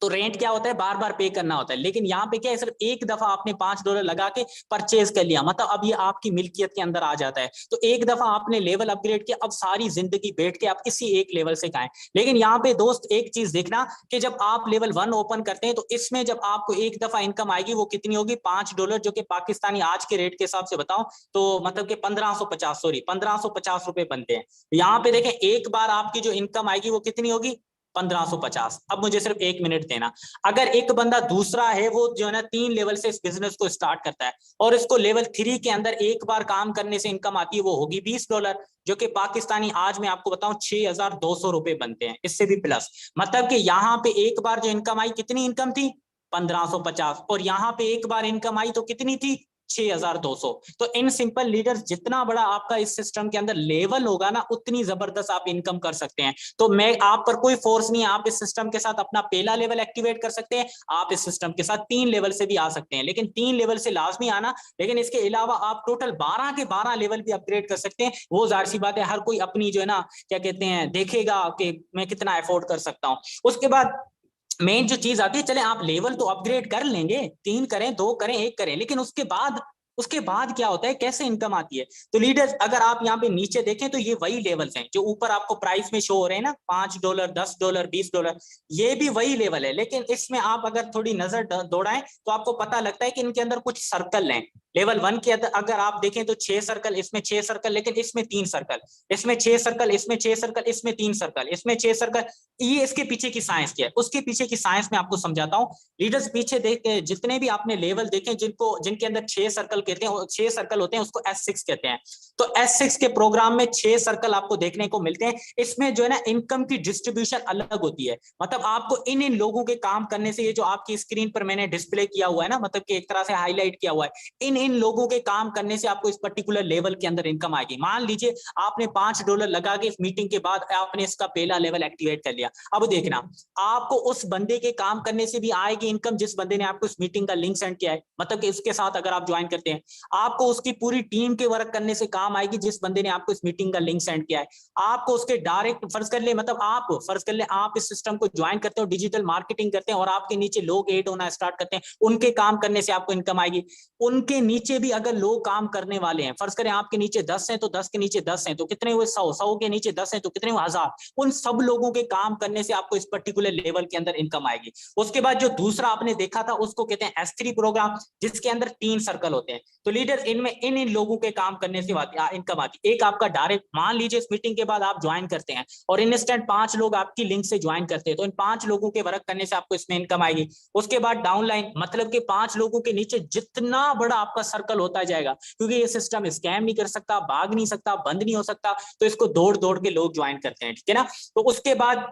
तो रेंट क्या होता है, बार बार पे करना होता है। लेकिन यहाँ पे क्या है, सिर्फ एक दफा आपने $5 लगा के परचेज कर लिया, मतलब अब ये आपकी मिल्कियत के अंदर आ जाता है। तो एक दफा आपने लेवल अपग्रेड किया, अब सारी जिंदगी बैठ के आप इसी एक लेवल से खाएं। लेकिन यहाँ पे दोस्त एक चीज देखना कि जब आप लेवल 1 ओपन करते हैं तो इसमें जब आपको एक दफा इनकम आएगी वो कितनी होगी, $5, जो कि पाकिस्तानी आज के रेट के हिसाब से बताऊं तो मतलब कि 1550 रुपए बनते हैं। यहाँ पे देखें एक बार आपकी जो इनकम आएगी वो कितनी होगी, 1550। अब मुझे सिर्फ 1 मिनट देना। अगर एक बंदा दूसरा है वो जो है ना 3 लेवल से इस बिजनेस को स्टार्ट करता है और इसको लेवल 3 के अंदर एक बार काम करने से इनकम आती है, वो होगी $20, जो कि पाकिस्तानी आज मैं आपको बताऊं 6200 रुपए बनते हैं, इससे भी प्लस। मतलब कि यहाँ पे एक बार जो इनकम आई, कितनी इनकम थी, 1550, और यहाँ पे एक बार इनकम आई तो कितनी थी, 6200। तो इन सिंपल लीडर्स जितना बड़ा आपका इस सिस्टम के अंदर लेवल होगा ना उतनी जबरदस्त आप इनकम कर सकते हैं। तो मैं आप पर कोई फोर्स नहीं है, आप इस सिस्टम के साथ अपना पहला लेवल एक्टिवेट कर सकते हैं, आप इस सिस्टम के साथ 3 लेवल से भी आ सकते हैं, लेकिन 3 लेवल से लाजमी आना। लेकिन इसके अलावा आप टोटल 12 के 12 लेवल भी अपग्रेड कर सकते हैं। वो जाहिर सी बात है हर कोई अपनी जो है ना क्या कहते हैं देखेगा कि मैं कितना एफोर्ड कर सकता हूँ। उसके बाद मेन जो चीज आती है, चले आप लेवल तो अपग्रेड कर लेंगे, 3 करें, 2 करें, 1 करें, लेकिन उसके बाद क्या होता है, कैसे इनकम आती है। तो लीडर्स अगर आप यहाँ पे नीचे देखें तो ये वही लेवल्स हैं जो ऊपर आपको प्राइस में शो हो रहे हैं ना, $5, $10, $20, ये भी वही लेवल है। लेकिन इसमें आप अगर थोड़ी नजर दौड़ाएं तो आपको पता लगता है कि इनके अंदर कुछ सर्कल हैं। लेवल 1 के अंदर अगर आप देखें तो 6 सर्कल, इसमें 6 सर्कल, लेकिन इसमें 3 सर्कल, इसमें 6 सर्कल, इसमें 6 सर्कल, इसमें 3 सर्कल, इसमें 6 सर्कल। ये इसके पीछे की साइंस क्या है, उसके पीछे की साइंस में आपको समझाता हूँ। लीडर्स पीछे देखते जितने भी आपने लेवल देखे जिनके अंदर 6 सर्कल कहते हैं, 6 सर्कल होते हैं, उसको S6 कहते हैं। तो S6 के प्रोग्राम में 6 सर्कल आपको देखने को मिलते हैं। इसमें जो है ना इनकम की डिस्ट्रीब्यूशन अलग होती है, मतलब आपको इन लोगों के काम करने से, ये जो आपकी स्क्रीन पर मैंने डिस्प्ले किया हुआ है ना, मतलब कि एक तरह से हाईलाइट किया हुआ है, इन लोगों के काम करने से आपको इस पर्टिकुलर लेवल के अंदर इनकम आएगी। मान लीजिए आपने $5 लगा के इस मीटिंग के बाद आपने इसका पहला लेवल एक्टिवेट कर लिया। अब देखना आपको उस बंदे के काम करने से भी आएगी इनकम जिस बंदे ने आपको इस मीटिंग का लिंक सेंड किया है, मतलब कि इसके साथ अगर आप ज्वाइन करते हैं, आपको उसकी पूरी टीम के वर्क करने से काम आएगी जिस बंदे ने आपको इस मीटिंग का लिंक सेंड किया है। आपको उसके डायरेक्ट फर्ज कर ले, मतलब आप फर्ज कर ले आप इस सिस्टम को ज्वाइन करते हो, डिजिटल मार्केटिंग करते हैं और आपके नीचे लोग ऐड होना स्टार्ट करते हैं, उनके काम करने से आपको इनकम आएगी। उनके नीचे भी अगर लोग काम करने वाले हैं, फर्ज करें आपके नीचे 10 हैं तो 10 के नीचे 10 हैं तो कितने हुए 100, 100 के नीचे 10 हैं तो कितने हुए 1000। उन सब लोगों के काम करने से आपको इस पर्टिकुलर लेवल के अंदर इनकम आएगी। उसके बाद जो दूसरा आपने देखा था उसको कहते हैं S3 प्रोग्राम, जिसके अंदर 3 सर्कल होते हैं। तो लीडर इनमें इन लोगों के काम करने से इनकम आती है। एक आपका डायरेक्ट, मान लीजिए इस मीटिंग के बाद आप ज्वाइन करते हैं और इंस्टेंट 5 लोग आपकी लिंक से ज्वाइन करते हैं, तो इन 5 लोगों के वर्क करने से आपको इसमें इनकम आएगी। उसके बाद डाउनलाइन, मतलब कि 5 लोगों के नीचे जितना बड़ा आपका सर्कल होता जाएगा, क्योंकि ये सिस्टम स्कैम नहीं कर सकता, भाग नहीं सकता, बंद नहीं हो सकता, तो इसको दौड़ दौड़ के लोग ज्वाइन करते हैं, ठीक है ना। तो उसके बाद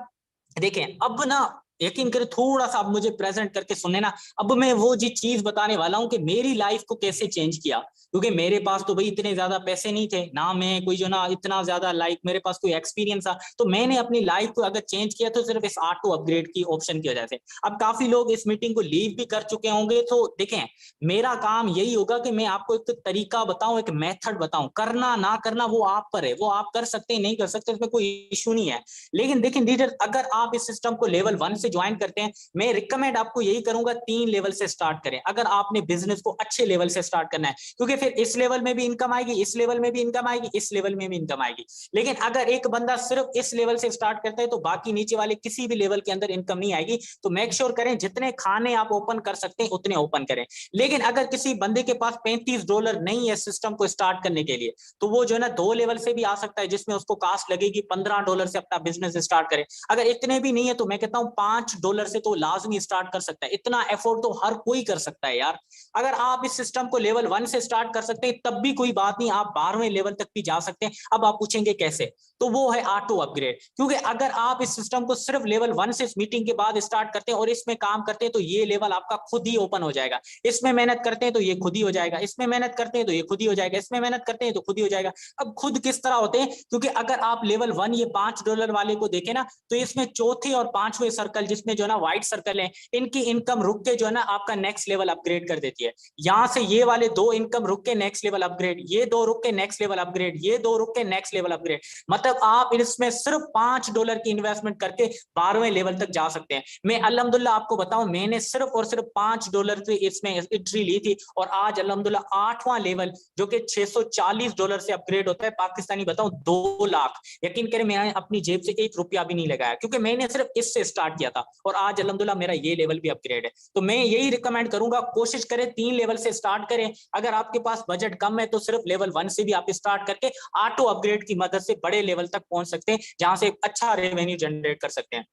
देखें, अब ना यकीन करें, थोड़ा सा अब मुझे प्रेजेंट करके सुने ना। अब मैं वो जी चीज बताने वाला हूं कि मेरी लाइफ को कैसे चेंज किया, क्योंकि मेरे पास तो भाई इतने ज्यादा पैसे नहीं थे ना, मैं कोई जो ना इतना ज्यादा मेरे पास कोई एक्सपीरियंस था। तो मैंने अपनी लाइफ को अगर चेंज किया तो सिर्फ इस ऑटो अपग्रेड की ऑप्शन की वजह से। अब काफी लोग इस मीटिंग को लीव भी कर चुके होंगे, तो देखें मेरा काम यही होगा कि मैं आपको एक तरीका बताऊं, एक मेथड बताऊं। करना ना करना वो आप पर है, वो आप कर सकते हैं नहीं कर सकते, इसमें कोई इशू नहीं है। लेकिन देखें लीडर, अगर आप इस सिस्टम को लेवल 1 से ज्वाइन करते हैं, मैं रिकमेंड आपको यही करूंगा 3 लेवल से स्टार्ट करें, अगर आपने बिजनेस को अच्छे लेवल से स्टार्ट करना है, क्योंकि फिर इस लेवल में भी इनकम आएगी, इस लेवल में भी इनकम आएगी, इस लेवल में भी इनकम आएगी। लेकिन अगर एक बंदा सिर्फ इस लेवल से स्टार्ट करता है तो बाकी नीचे वाले किसी भी लेवल के अंदर इनकम नहीं आएगी। तो मेक श्योर करें जितने खाने आप ओपन कर सकते हैं उतने ओपन करें। लेकिन अगर किसी बंदे के पास $35 नहीं है सिस्टम को स्टार्ट करने के लिए, तो वो जो है ना 2 लेवल से भी आ सकता है, जिसमें उसको कास्ट लगेगी $15 से अपना बिजनेस स्टार्ट करें। अगर इतने भी नहीं है तो मैं कहता हूं $5 से तो लाजमी स्टार्ट कर सकता है। इतना एफोर्ड तो हर कोई कर सकता है यार। अगर आप इस सिस्टम को लेवल 1 से स्टार्ट कर सकते हैं तब भी कोई बात नहीं, आप 12वें लेवल तक भी जा सकते हैं। अब आप पूछेंगे कैसे, तो वो है ऑटो अपग्रेड। क्योंकि अगर आप इस सिस्टम को सिर्फ लेवल 1 से इस मीटिंग के बाद स्टार्ट करते हैं और इसमें काम करते हैं, तो ये लेवल आपका खुद ही ओपन हो जाएगा। इसमें मेहनत करते हैं तो ये खुद ही हो जाएगा, इसमें मेहनत करते हैं तो ये खुद ही हो जाएगा, इसमें मेहनत करते हैं तो खुद ही हो जाएगा। अब खुद किस तरह होते हैं, क्योंकि अगर आप लेवल 1 ये $5 वाले को देखें ना, तो इसमें चौथे और 5वें सर्कल, जिसमें जो है ना व्हाइट सर्कल है, इनकी इनकम रुक के जो है ना आपका नेक्स्ट लेवल अपग्रेड कर देती है। यहां से ये वाले 2 इनकम रुक के नेक्स्ट लेवल अपग्रेड, ये 2 रुक के नेक्स्ट लेवल अपग्रेड, ये 2 रुक के नेक्स्ट लेवल अपग्रेड। मतलब आप इसमें सिर्फ $5 की इन्वेस्टमेंट करके 12वें लेवल तक जा सकते हैं। मैं अल्हम्दुलिल्लाह आपको बताऊं, मैंने सिर्फ और सिर्फ $5 से इसमें एंट्री ली थी और आज अल्हम्दुलिल्लाह 8वां लेवल जो कि $640 से अपग्रेड होता है पाकिस्तानी, बताऊं 2 लाख। यकीन करें मैंने अपनी जेब से ₹1 भी नहीं लगाया, क्योंकि मैंने सिर्फ इससे स्टार्ट किया था और आज अल्हम्दुलिल्लाह मेरा ये लेवल भी अपग्रेड है। तो मैं यही रिकमेंड करूंगा, कोशिश करें 3 लेवल से स्टार्ट करें। अगर आपके पास बजट कम है तो सिर्फ लेवल 1 से भी आप स्टार्ट करके ऑटो अपग्रेड की मदद से बड़े लेवल तक पहुंच सकते हैं, जहां से अच्छा रेवेन्यू जनरेट कर सकते हैं।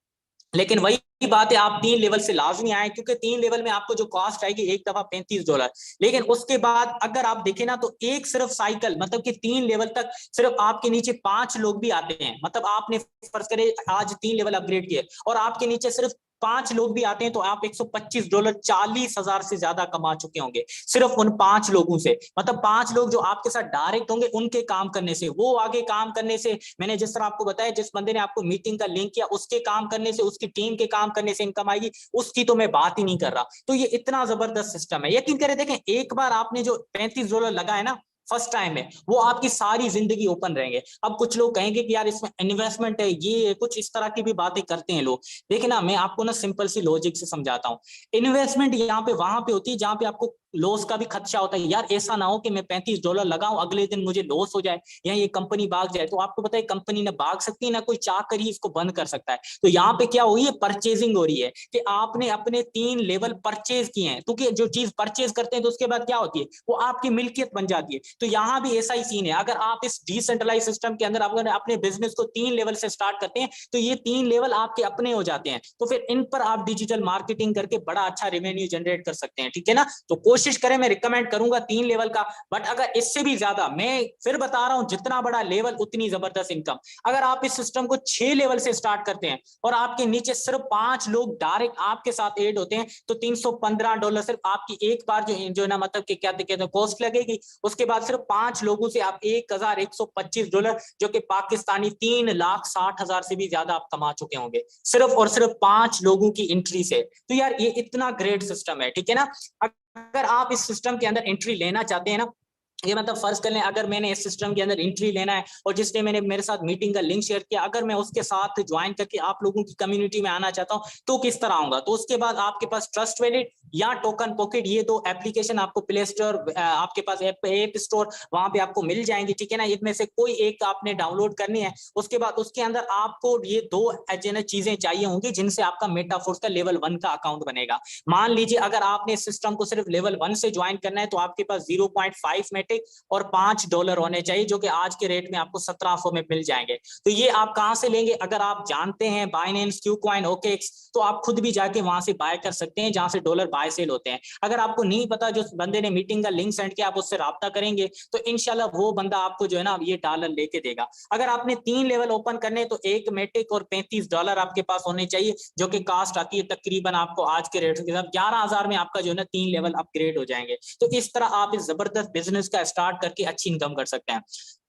लेकिन वही बात है, आप 3 लेवल से लाजमी आए, क्योंकि 3 लेवल में आपको जो कॉस्ट आएगी एक दफा $35। लेकिन उसके बाद अगर आप देखें ना, तो एक सिर्फ साइकिल, मतलब कि 3 लेवल तक सिर्फ आपके नीचे 5 लोग भी आते हैं। मतलब आपने फर्ज करे आज 3 लेवल अपग्रेड किए और आपके नीचे सिर्फ 5 लोग भी आते हैं, तो आप $125 40,000 से ज्यादा कमा चुके होंगे सिर्फ उन 5 लोगों से। मतलब 5 लोग जो आपके साथ डायरेक्ट होंगे, उनके काम करने से, वो आगे काम करने से, मैंने जिस तरह आपको बताया, जिस बंदे ने आपको मीटिंग का लिंक किया उसके काम करने से, उसकी टीम के काम करने से इनकम आएगी, उसकी तो मैं बात ही नहीं कर रहा। तो ये इतना जबरदस्त सिस्टम है। यकीन करें, देखें एक बार आपने जो $35 लगाए ना फर्स्ट टाइम में, वो आपकी सारी जिंदगी ओपन रहेंगे। अब कुछ लोग कहेंगे कि यार इसमें इन्वेस्टमेंट है, ये कुछ इस तरह की भी बातें करते हैं लोग। देखिए ना, मैं आपको ना सिंपल सी लॉजिक से समझाता हूं। इन्वेस्टमेंट यहाँ पे वहां पे होती है जहां पे आपको लॉस का भी खदशा होता है। यार ऐसा ना हो कि मैं $35 लगाऊं, अगले दिन मुझे लॉस हो जाए या ये कंपनी भाग जाए। तो आपको पता है कंपनी ना भाग सकती है ना कोई चाह कर ही इसको बंद कर सकता है। तो यहाँ पे क्या हो रही है, परचेजिंग हो रही है कि आपने अपने 3 लेवल परचेज किए हैं। क्योंकि जो चीज परचेज करते हैं तो उसके बाद क्या होती है, वो आपकी मिल्कियत बन जाती है। तो यहाँ भी ऐसा ही सीन है। अगर आप इस डिसेंट्रलाइज सिस्टम के अंदर अपने बिजनेस को 3 लेवल से स्टार्ट करते हैं, तो ये 3 लेवल आपके अपने हो जाते हैं। तो फिर इन पर आप डिजिटल मार्केटिंग करके बड़ा अच्छा रेवेन्यू जनरेट कर सकते हैं, ठीक है ना। तो कोशिश करें, मैं रिकमेंड करूंगा 3 लेवल का। बट अगर इससे भी ज्यादा, मैं फिर बता रहा हूं, जितना बड़ा लेवल उतनी जबरदस्त इनकम। अगर आप इस सिस्टम को 6 लेवल से स्टार्ट करते हैं और आपके नीचे सिर्फ 5 लोग डायरेक्ट आपके साथ ऐड होते हैं, तो $315 सिर्फ आपकी एक बार जो ना, मतलब कि क्या कहते हैं, कॉस्ट लगेगी। उसके बाद सिर्फ 5 लोगों से आप $1,125, जो कि पाकिस्तानी 3,60,000 से भी ज्यादा आप कमा चुके होंगे सिर्फ और सिर्फ 5 लोगों की एंट्री से। तो यार ये इतना ग्रेट सिस्टम है, ठीक है ना। अगर आप इस सिस्टम के अंदर एंट्री लेना चाहते हैं ना, ये मतलब फर्ज कर लें अगर मैंने इस सिस्टम के अंदर एंट्री लेना है और जिसने मैंने मेरे साथ मीटिंग का लिंक शेयर किया, अगर मैं उसके साथ ज्वाइन करके आप लोगों की कम्युनिटी में आना चाहता हूं तो किस तरह आऊंगा। तो उसके बाद आपके पास ट्रस्ट वैलिड या टोकन पॉकेट, ये दो एप्लीकेशन आपको प्ले स्टोर, आपके पास ऐप स्टोर, वहां पे आपको मिल जाएंगे, ठीक है ना। इनमें से कोई एक आपने डाउनलोड करनी है। उसके बाद उसके अंदर आपको ये दो चीजें चाहिए होंगी जिनसे आपका मेटाफोर्स का लेवल 1 का अकाउंट बनेगा। मान लीजिए अगर आपने इस सिस्टम को सिर्फ लेवल 1 से ज्वाइन करना है तो आपके पास 0.5 मेटिक और $5 होने चाहिए, जो कि आज के रेट में आपको 1700 में मिल जाएंगे। तो ये आप कहां से लेंगे? अगर आप जानते हैं बाइनेंस, क्यूकॉइन, ओकेएक्स, तो आप खुद भी जाके वहां से बाय कर सकते हैं जहां से डॉलर बाय सेल होते हैं। अगर आपको नहीं पता, जो बंदे ने मीटिंग का लिंक सेंड किया, आप उससे राब्ता करेंगे तो इंशाल्लाह वो बंदा आपको जो है ना ये डॉलर लेके देगा। अगर आपने 3 लेवल ओपन करने तो 1 मेटिक और $35 आपके पास होने चाहिए, जो कि कास्ट आती है तकरीबन आपको आज के रेट के साथ 11,000 में आपका जो है ना 3 लेवल अपग्रेड हो जाएंगे। तो इस तरह आप इस जबरदस्त बिजनेस का स्टार्ट करके अच्छी इनकम कर सकते हैं।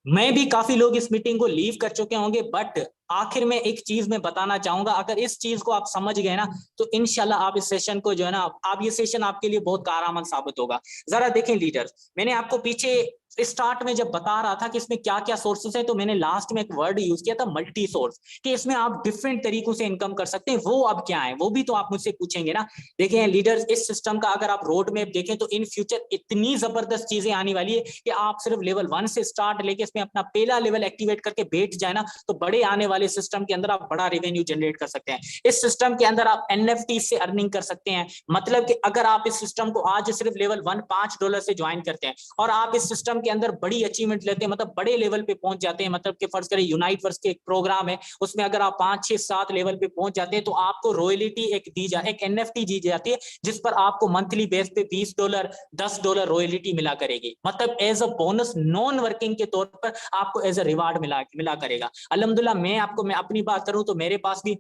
मैं भी, काफी लोग इस मीटिंग को लीव कर चुके होंगे, बट आखिर में एक चीज मैं बताना चाहूंगा, अगर इस चीज को आप समझ गए ना तो इंशाल्लाह आप इस सेशन को जो है ना, आप ये सेशन आपके लिए बहुत कारआमद साबित होगा। जरा देखें लीडर्स, मैंने आपको पीछे स्टार्ट में जब बता रहा था कि इसमें क्या क्या सोर्सेस है, तो मैंने लास्ट में एक वर्ड यूज किया था मल्टी सोर्स, कि इसमें आप डिफरेंट तरीकों से इनकम कर सकते हैं। वो अब क्या है वो भी तो आप मुझसे पूछेंगे ना। देखिए लीडर्स, इस सिस्टम का अगर आप रोड मैप देखें तो इन फ्यूचर इतनी जबरदस्त चीजें आने वाली है कि आप सिर्फ लेवल 1 से स्टार्ट लेके इसमें अपना पहला लेवल एक्टिवेट करके बैठ जाए ना, तो बड़े आने वाले सिस्टम के अंदर आप बड़ा रेवेन्यू जनरेट कर सकते हैं। इस सिस्टम के अंदर आप एनएफटी से अर्निंग कर सकते हैं। मतलब कि अगर आप इस सिस्टम को आज सिर्फ लेवल 1 $5 से ज्वाइन करते हैं और आप इस सिस्टम के अंदर बड़ी अचीवमेंट लेते हैं, मतलब बड़े लेवल पे पहुंच जाते हैं, मतलब कि फर्ज करें यूनाइट वर्स के एक प्रोग्राम है, उसमें अगर आप 5 6 7 लेवल पे पहुंच जाते हैं तो आपको रॉयल्टी एक एनएफटी दी जाती है, जिस पर आपको मंथली बेस पे $20 $10 रॉयल्टी मिला करेगी। मतलब as a bonus non working के तौर पर आपको एज अ रिवार्ड मिला करेगा। अल्हम्दुलिल्लाह, मैं अपनी बात करूं तो मेरे पास भी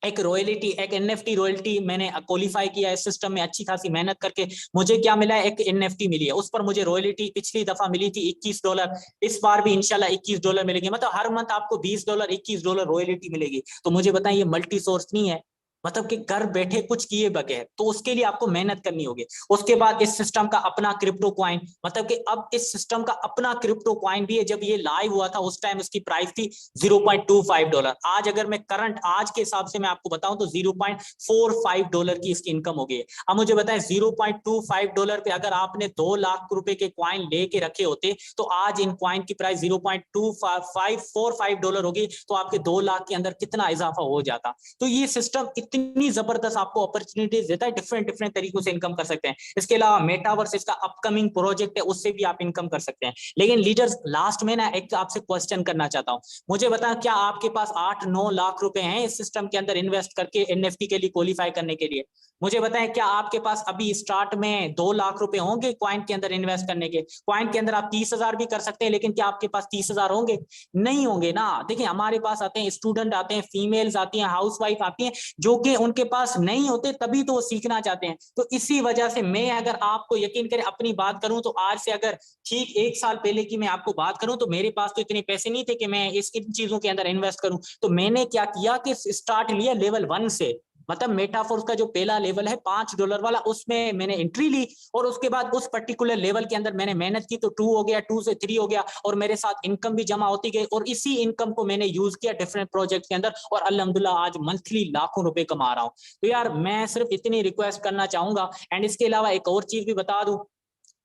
एक रॉयल्टी, एक एनएफटी रॉयल्टी मैंने क्वालिफाई किया इस सिस्टम में अच्छी खासी मेहनत करके। मुझे क्या मिला है? एक एनएफटी मिली है, उस पर मुझे रॉयल्टी पिछली दफा मिली थी $21, इस बार भी इंशाल्लाह $21 मिलेगी। मतलब हर मंथ आपको $20 $21 रॉयल्टी मिलेगी। तो मुझे बताइए, मल्टी सोर्स नहीं है? मतलब कि घर बैठे कुछ किए बगैर, तो उसके लिए आपको मेहनत करनी होगी। उसके बाद इस सिस्टम का अपना क्रिप्टो क्वाइन, मतलब कि अब इस सिस्टम का अपना क्रिप्टो क्वाइन भी है। जब ये लाइव हुआ था उस टाइम उसकी प्राइस थी $0.25। आज अगर मैं करंट आज के हिसाब से मैं आपको बताऊं तो $0.45 की इसकी इनकम हो गई है। अब मुझे बताएं, $0.25 पे अगर आपने 2 लाख रुपए के क्वाइन लेके रखे होते तो आज इन क्वाइन की प्राइस $0.2545 होगी, तो आपके 2 लाख के अंदर कितना इजाफा हो जाता। तो ये सिस्टम इतनी जबरदस्त आपको अपॉर्चुनिटीज देता है, डिफरेंट डिफरेंट तरीकों से इनकम कर सकते हैं। इसके अलावा मेटावर्स इसका अपकमिंग प्रोजेक्ट है, उससे भी आप इनकम कर सकते हैं। लेकिन लीडर्स, लास्ट में ना एक आपसे क्वेश्चन करना चाहता हूं। मुझे बताएं, क्या आपके पास 8-9 लाख रुपए हैं इस सिस्टम के अंदर इन्वेस्ट करके एनएफटी के लिए क्वालिफाई करने के लिए? मुझे बताएं, क्या आपके पास अभी स्टार्ट में 2 लाख रुपए होंगे क्वाइन के अंदर इन्वेस्ट करने के? क्वाइन के अंदर आप 30,000 भी कर सकते हैं, लेकिन क्या आपके पास 30,000 होंगे? नहीं होंगे ना। देखिए, हमारे पास आते हैं स्टूडेंट, आते हैं फीमेल्स, आती हैं हाउसवाइफ, आती हैं जो कि उनके पास नहीं होते, तभी तो वो सीखना चाहते हैं। तो इसी वजह से मैं, अगर आपको यकीन करें अपनी बात करूं तो आज से अगर ठीक 1 साल पहले की मैं आपको बात करूं तो मेरे पास तो इतने पैसे नहीं थे कि मैं इन चीजों के अंदर इन्वेस्ट करूं। तो मैंने क्या किया कि स्टार्ट लिया लेवल 1 से, मतलब मेटाफोर्स का जो पहला लेवल है $5 वाला, उसमें मैंने एंट्री ली और उसके बाद उस पर्टिकुलर लेवल के अंदर मैंने मेहनत की तो 2 हो गया, 2 से 3 हो गया और मेरे साथ इनकम भी जमा होती गई और इसी इनकम को मैंने यूज किया डिफरेंट प्रोजेक्ट के अंदर और अल्हम्दुलिल्लाह आज मंथली लाखों रुपए कमा रहा हूं। तो यार, मैं सिर्फ इतनी रिक्वेस्ट करना चाहूंगा। एंड इसके अलावा एक और चीज भी बता दूं,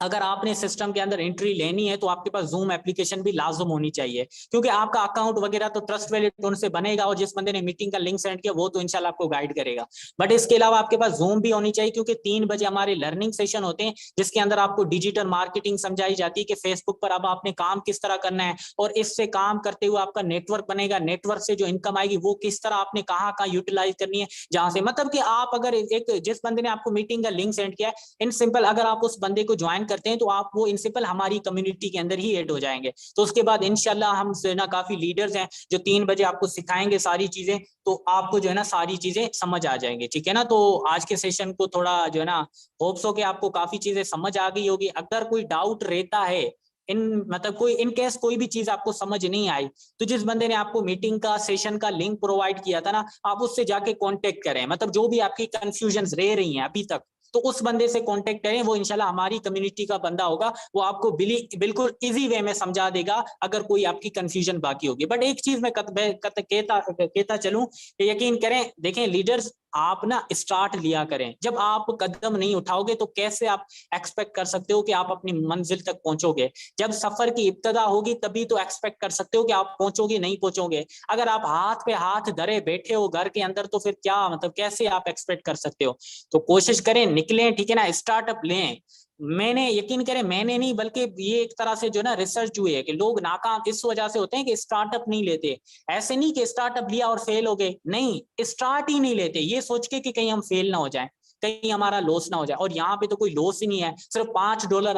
अगर आपने सिस्टम के अंदर एंट्री लेनी है तो आपके पास जूम एप्लीकेशन भी लाजम होनी चाहिए, क्योंकि आपका अकाउंट वगैरह तो ट्रस्ट वैलिड उनसे बनेगा और जिस बंदे ने मीटिंग का लिंक सेंड किया वो तो इंशाल्लाह आपको गाइड करेगा। बट इसके अलावा आपके पास जूम भी होनी चाहिए, क्योंकि 3 बजे हमारे लर्निंग सेशन होते हैं जिसके अंदर आपको डिजिटल मार्केटिंग समझाई जाती है कि फेसबुक पर अब आपने काम किस तरह करना है और इससे काम करते हुए आपका नेटवर्क बनेगा, नेटवर्क से जो इनकम आएगी वो किस तरह आपने कहाँ यूटिलाइज करनी है, जहां से मतलब कि आप अगर एक जिस बंदे ने आपको मीटिंग का लिंक सेंड किया है, इन सिंपल अगर आप उस बंदे को ज्वाइन करते हैं तो आप वो प्रिंसिपल हमारी कम्युनिटी के अंदर ही ऐड हो जाएंगे। तो उसके बाद इंशाल्लाह हम जो है ना काफी लीडर्स हैं जो 3 बजे आपको सिखाएंगे सारी चीजें, तो आपको जो है ना सारी चीजें समझ आ जाएंगी, ठीक है ना। तो आज के सेशन को थोड़ा जो है ना होप्स हो कि आपको काफी चीजें समझ आ गई होगी। अगर कोई डाउट रहता है इन मतलब कोई इन केस कोई भी चीज आपको समझ नहीं आई, तो जिस बंदे ने आपको मीटिंग का सेशन का लिंक प्रोवाइड किया था ना, आप उससे जाके कांटेक्ट करें। मतलब जो भी आपकी कंफ्यूजन रह रही हैं अभी तक, तो उस बंदे से कांटेक्ट करें, वो इंशाल्लाह हमारी कम्युनिटी का बंदा होगा, वो आपको बिल्कुल इजी वे में समझा देगा अगर कोई आपकी कंफ्यूजन बाकी होगी। बट एक चीज मैं कहता चलूं, यकीन करें, देखें लीडर्स, आप ना स्टार्ट लिया करें। जब आप कदम नहीं उठाओगे तो कैसे आप एक्सपेक्ट कर सकते हो कि आप अपनी मंजिल तक पहुंचोगे? जब सफर की इब्तदा होगी तभी तो एक्सपेक्ट कर सकते हो कि आप पहुंचोगे, नहीं पहुंचोगे। अगर आप हाथ पे हाथ धरे बैठे हो घर के अंदर, तो फिर क्या मतलब, कैसे आप एक्सपेक्ट कर सकते हो? तो कोशिश करें, निकलें, ठीक है ना, स्टार्टअप लें। मैंने, यकीन करें, मैंने नहीं बल्कि ये एक तरह से जो ना रिसर्च हुई है कि लोग नाकाम इस वजह से होते हैं कि स्टार्टअप नहीं लेते। ऐसे नहीं कि स्टार्टअप लिया और फेल हो गए, नहीं, स्टार्ट ही नहीं लेते ये सोच के कि कहीं हम फेल ना हो जाए, कहीं हमारा लॉस ना हो जाए। और यहाँ पे तो कोई लॉस ही नहीं है, सिर्फ $5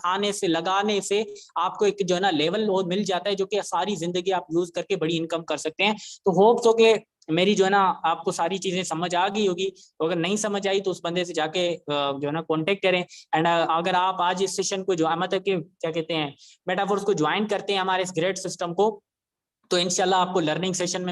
आने से, लगाने से आपको एक जो है ना लेवल मिल जाता है, जो कि सारी जिंदगी आप यूज करके बड़ी इनकम कर सकते हैं। तो होप सो के मेरी जो है ना आपको सारी चीजें समझ आ गई होगी। तो अगर नहीं समझ आई तो उस बंदे से जाके जो है ना कांटेक्ट करें। एंड अगर आप आज इस सेशन को जो मतलब कि क्या कहते हैं, मेटाफोर्स को ज्वाइन करते हैं हमारे इस ग्रेट सिस्टम को, तो इंशाल्लाह आपको लर्निंग सेशन में